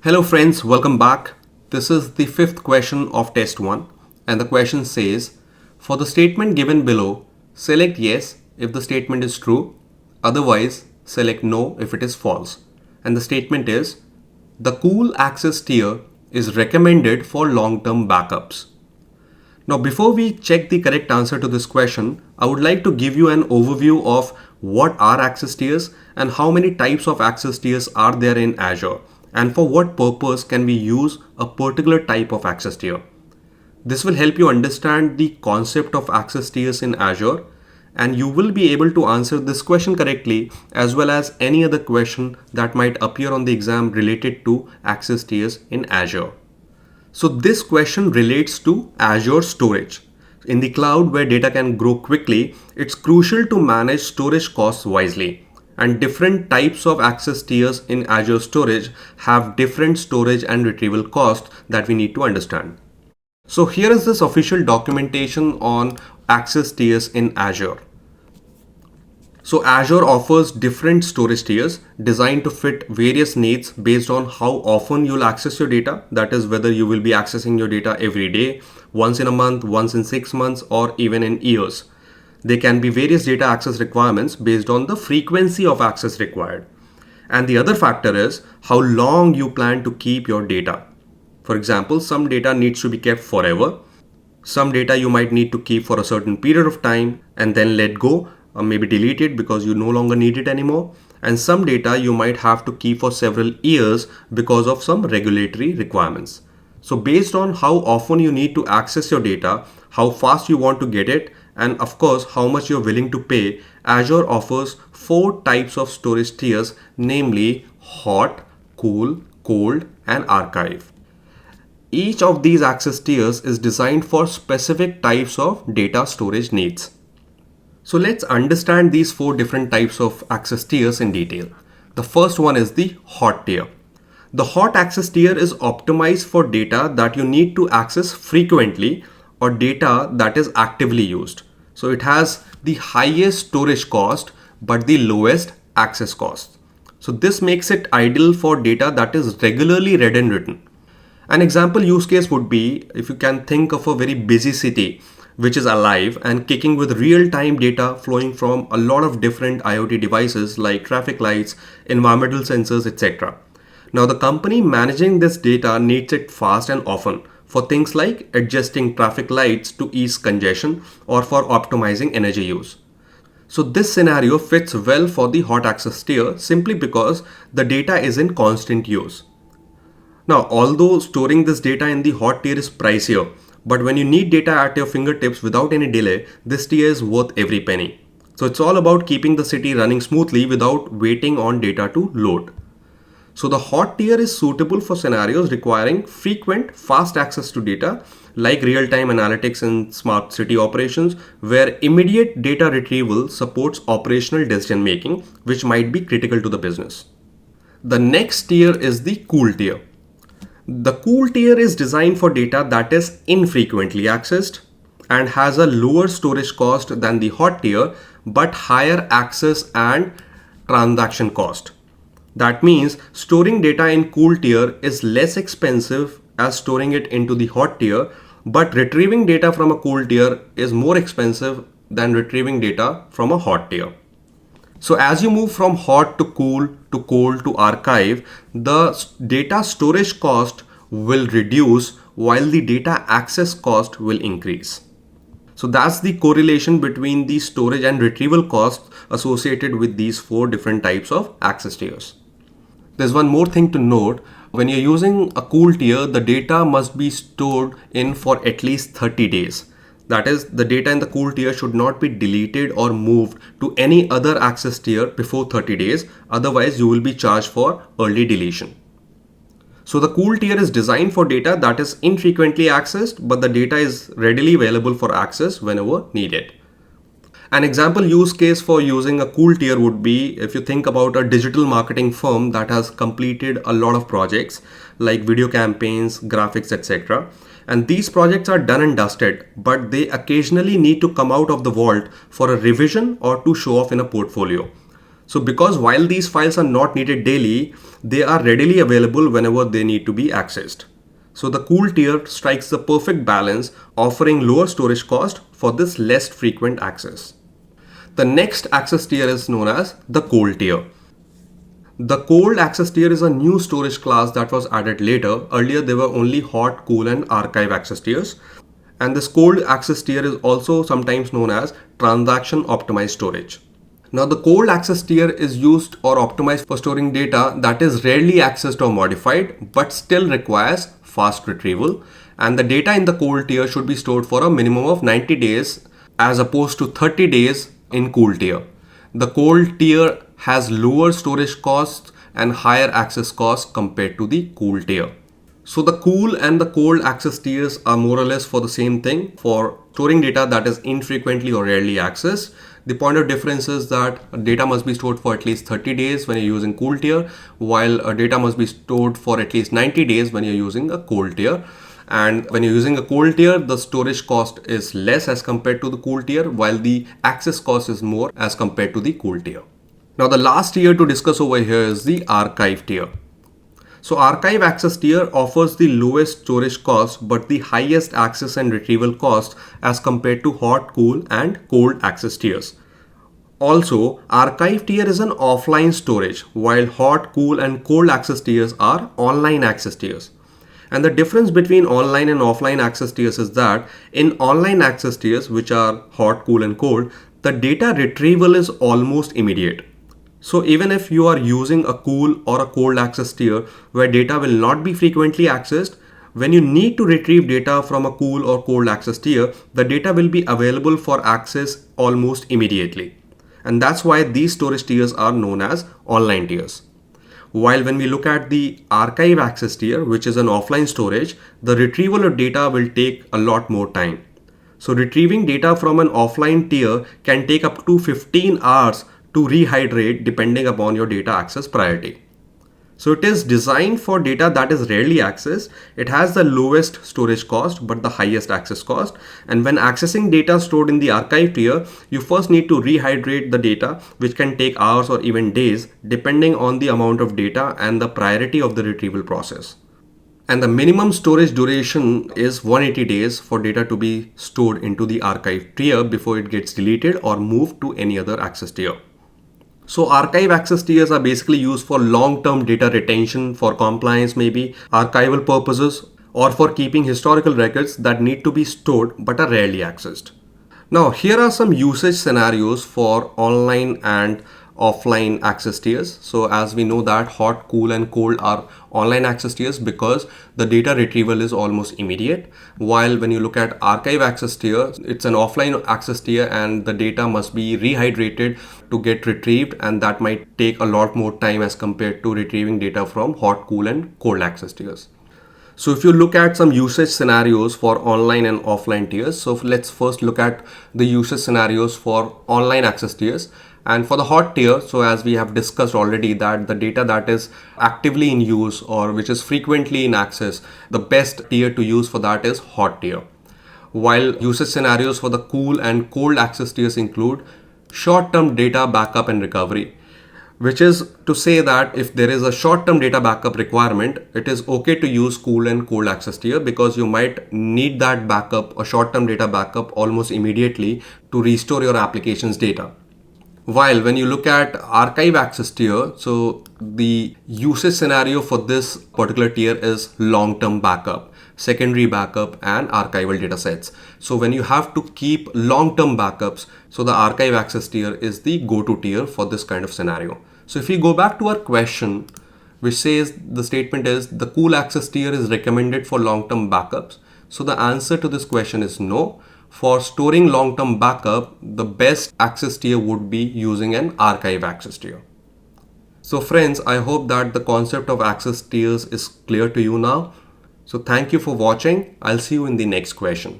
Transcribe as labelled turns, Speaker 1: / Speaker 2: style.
Speaker 1: Hello friends, welcome back. This is the fifth question of test 1 and the question says, for the statement given below, select yes if the statement is true, otherwise select no if it is false. And the statement is, the cool access tier is recommended for long-term backups. Now before we check the correct answer to this question, I would like to give you an overview of what are access tiers and how many types of access tiers are there in Azure and for what purpose can we use a particular type of access tier. This will help you understand the concept of access tiers in Azure and you will be able to answer this question correctly as well as any other question that might appear on the exam related to access tiers in Azure. So this question relates to Azure Storage. In the cloud where data can grow quickly, it's crucial to manage storage costs wisely. And different types of access tiers in Azure Storage have different storage and retrieval costs that we need to understand. So here is this official documentation on access tiers in Azure. So Azure offers different storage tiers designed to fit various needs based on how often you'll access your data. That is, whether you will be accessing your data every day, once in a month, once in 6 months, or even in years. There can be various data access requirements based on the frequency of access required. And the other factor is how long you plan to keep your data. For example, some data needs to be kept forever. Some data you might need to keep for a certain period of time and then let go, or maybe delete it because you no longer need it anymore. And some data you might have to keep for several years because of some regulatory requirements. So based on how often you need to access your data, how fast you want to get it, and of course how much you're willing to pay, Azure offers 4 types of storage tiers, namely hot, cool, cold, and archive. Each of these access tiers is designed for specific types of data storage needs. So let's understand these 4 different types of access tiers in detail. The first one is the hot tier. The hot access tier is optimized for data that you need to access frequently or data that is actively used. So it has the highest storage cost but the lowest access cost. So this makes it ideal for data that is regularly read and written. An example use case would be if you can think of a very busy city which is alive and kicking with real-time data flowing from a lot of different IoT devices like traffic lights, environmental sensors, etc. Now the company managing this data needs it fast and often for things like adjusting traffic lights to ease congestion or for optimizing energy use. So this scenario fits well for the hot access tier simply because the data is in constant use. Now, although storing this data in the hot tier is pricier, but when you need data at your fingertips without any delay, this tier is worth every penny. So it's all about keeping the city running smoothly without waiting on data to load. So the hot tier is suitable for scenarios requiring frequent, fast access to data like real-time analytics and smart city operations where immediate data retrieval supports operational decision making, which might be critical to the business. The next tier is the cool tier. The cool tier is designed for data that is infrequently accessed and has a lower storage cost than the hot tier but higher access and transaction cost. That means storing data in cool tier is less expensive as storing it into the hot tier, but retrieving data from a cool tier is more expensive than retrieving data from a hot tier. So as you move from hot to cold to archive, the data storage cost will reduce while the data access cost will increase. So that's the correlation between the storage and retrieval costs associated with these 4 different types of access tiers. There's one more thing to note. When you're using a cool tier, the data must be stored in for at least 30 days. That is, the data in the cool tier should not be deleted or moved to any other access tier before 30 days. Otherwise, you will be charged for early deletion. So the cool tier is designed for data that is infrequently accessed, but the data is readily available for access whenever needed. An example use case for using a cool tier would be if you think about a digital marketing firm that has completed a lot of projects like video campaigns, graphics, etc. And these projects are done and dusted, but they occasionally need to come out of the vault for a revision or to show off in a portfolio. So because while these files are not needed daily, they are readily available whenever they need to be accessed. So the cool tier strikes the perfect balance, offering lower storage cost for this less frequent access. The next access tier is known as the cold tier. The cold access tier is a new storage class that was added later. Earlier there were only hot, cool and archive access tiers. And this cold access tier is also sometimes known as transaction optimized storage. Now the cold access tier is used or optimized for storing data that is rarely accessed or modified but still requires fast retrieval, and the data in the cold tier should be stored for a minimum of 90 days as opposed to 30 days in cool tier. The cold tier has lower storage costs and higher access costs compared to the cool tier. So the cool and the cold access tiers are more or less for the same thing, for storing data that is infrequently or rarely accessed. The point of difference is that data must be stored for at least 30 days when you're using cool tier, while data must be stored for at least 90 days when you're using a cold tier. And when you're using a cold tier, the storage cost is less as compared to the cool tier, while the access cost is more as compared to the cool tier. Now the last tier to discuss over here is the archive tier. So archive access tier offers the lowest storage cost but the highest access and retrieval cost as compared to hot, cool and cold access tiers. Also, archive tier is an offline storage, while hot, cool and cold access tiers are online access tiers. And the difference between online and offline access tiers is that in online access tiers, which are hot, cool and cold, the data retrieval is almost immediate. So even if you are using a cool or a cold access tier where data will not be frequently accessed, when you need to retrieve data from a cool or cold access tier, the data will be available for access almost immediately. And that's why these storage tiers are known as online tiers. While when we look at the archive access tier, which is an offline storage, the retrieval of data will take a lot more time. So retrieving data from an offline tier can take up to 15 hours to rehydrate depending upon your data access priority. So it is designed for data that is rarely accessed. It has the lowest storage cost but the highest access cost. And when accessing data stored in the archive tier, you first need to rehydrate the data, which can take hours or even days depending on the amount of data and the priority of the retrieval process. And the minimum storage duration is 180 days for data to be stored into the archive tier before it gets deleted or moved to any other access tier. So archive access tiers are basically used for long-term data retention, for compliance maybe, archival purposes, or for keeping historical records that need to be stored but are rarely accessed. Now here are some usage scenarios for online and offline access tiers. So as we know that hot, cool and cold are online access tiers because the data retrieval is almost immediate. While when you look at archive access tier, it's an offline access tier and the data must be rehydrated to get retrieved, and that might take a lot more time as compared to retrieving data from hot, cool and cold access tiers. So if you look at some usage scenarios for online and offline tiers, so let's first look at the usage scenarios for online access tiers. And for the hot tier, so as we have discussed already, that the data that is actively in use or which is frequently in access, the best tier to use for that is hot tier. While usage scenarios for the cool and cold access tiers include short-term data backup and recovery, which is to say that if there is a short-term data backup requirement, it is okay to use cool and cold access tier because you might need that backup, a short-term data backup almost immediately to restore your application's data. While when you look at archive access tier, so the usage scenario for this particular tier is long-term backup, secondary backup and archival data sets. So when you have to keep long-term backups, so the archive access tier is the go-to tier for this kind of scenario. So if we go back to our question, which says the statement is the cool access tier is recommended for long-term backups. So the answer to this question is no. For storing long-term backup, the best access tier would be using an archive access tier. So friends, I hope that the concept of access tiers is clear to you now. So thank you for watching. I'll see you in the next question.